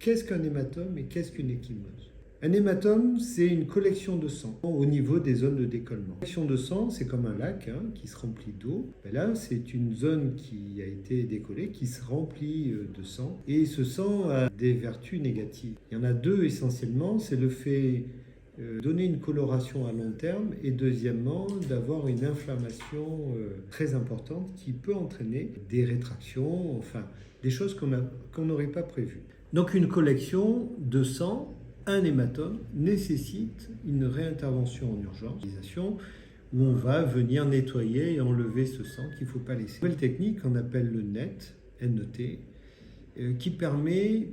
Qu'est-ce qu'un hématome et qu'est-ce qu'une ecchymose? Un hématome, c'est une collection de sang au niveau des zones de décollement. Une collection de sang, c'est comme un lac qui se remplit d'eau. Et là, c'est une zone qui a été décollée, qui se remplit de sang. Et ce sang a des vertus négatives. Il y en a deux essentiellement. C'est le fait de donner une coloration à long terme et deuxièmement, d'avoir une inflammation très importante qui peut entraîner des rétractions, enfin, des choses qu'on n'aurait pas prévues. Donc une collection de sang, un hématome, nécessite une réintervention en urgence, où on va venir nettoyer et enlever ce sang qu'il ne faut pas laisser. Une nouvelle technique qu'on appelle le NET, qui permet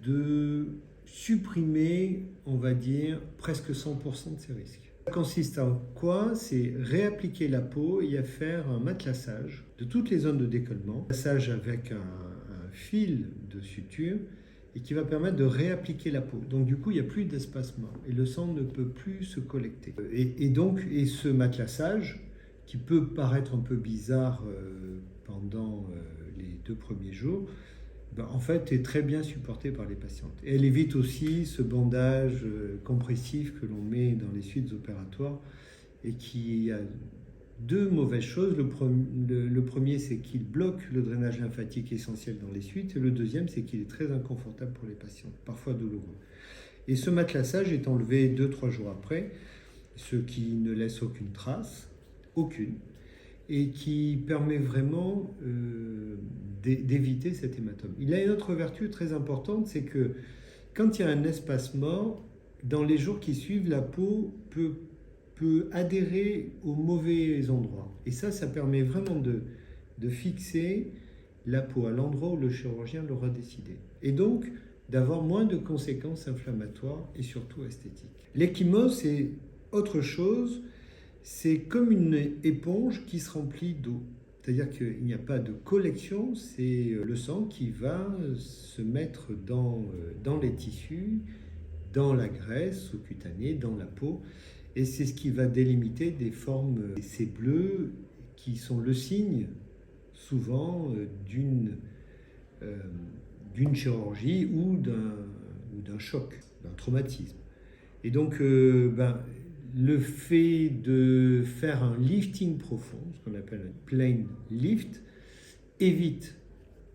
de supprimer, on va dire, presque 100% de ces risques. Ça consiste en quoi? C'est réappliquer la peau et à faire un matelassage de toutes les zones de décollement, matelassage avec un fil de suture et qui va permettre de réappliquer la peau. Donc du coup, il n'y a plus d'espacement et le sang ne peut plus se collecter. Et ce matelassage, qui peut paraître un peu bizarre pendant les 2 premiers jours, en fait, est très bien supportée par les patientes. Et elle évite aussi ce bandage compressif que l'on met dans les suites opératoires et qui a 2 mauvaises choses. Le premier, c'est qu'il bloque le drainage lymphatique essentiel dans les suites. Et le deuxième, c'est qu'il est très inconfortable pour les patientes, parfois douloureux. Et ce matelassage est enlevé 2-3 jours après, ce qui ne laisse aucune trace, aucune, et qui permet vraiment d'éviter cet hématome. Il a une autre vertu très importante, c'est que quand il y a un espacement, dans les jours qui suivent, la peau peut adhérer aux mauvais endroits. Et ça permet vraiment de fixer la peau à l'endroit où le chirurgien l'aura décidé. Et donc, d'avoir moins de conséquences inflammatoires et surtout esthétiques. L'ecchymose, c'est autre chose. C'est comme une éponge qui se remplit d'eau. C'est-à-dire qu'il n'y a pas de collection, c'est le sang qui va se mettre dans les tissus, dans la graisse sous-cutanée, dans la peau. Et c'est ce qui va délimiter des formes, ces bleus qui sont le signe souvent d'une chirurgie ou d'un choc, d'un traumatisme. Et donc, le fait de faire un lifting profond, ce qu'on appelle un plane lift, évite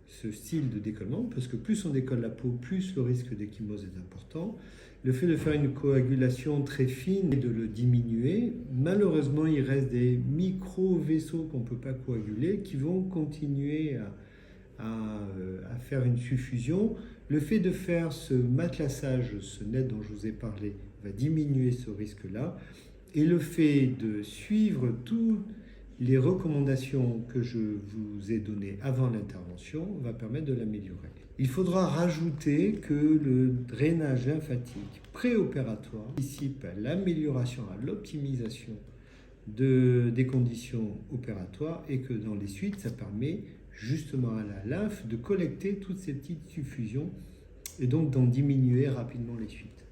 ce style de décollement, parce que plus on décolle la peau, plus le risque d'ecchymose est important. Le fait de faire une coagulation très fine et de le diminuer, malheureusement, il reste des micro-vaisseaux qu'on ne peut pas coaguler qui vont continuer à faire une suffusion. Le fait de faire ce matelassage, ce net dont je vous ai parlé, va diminuer ce risque-là. Et le fait de suivre toutes les recommandations que je vous ai données avant l'intervention va permettre de l'améliorer. Il faudra rajouter que le drainage lymphatique préopératoire participe à l'amélioration, à l'optimisation des conditions opératoires et que dans les suites, ça permet justement à la lymphe de collecter toutes ces petites suffusions et donc d'en diminuer rapidement les suites.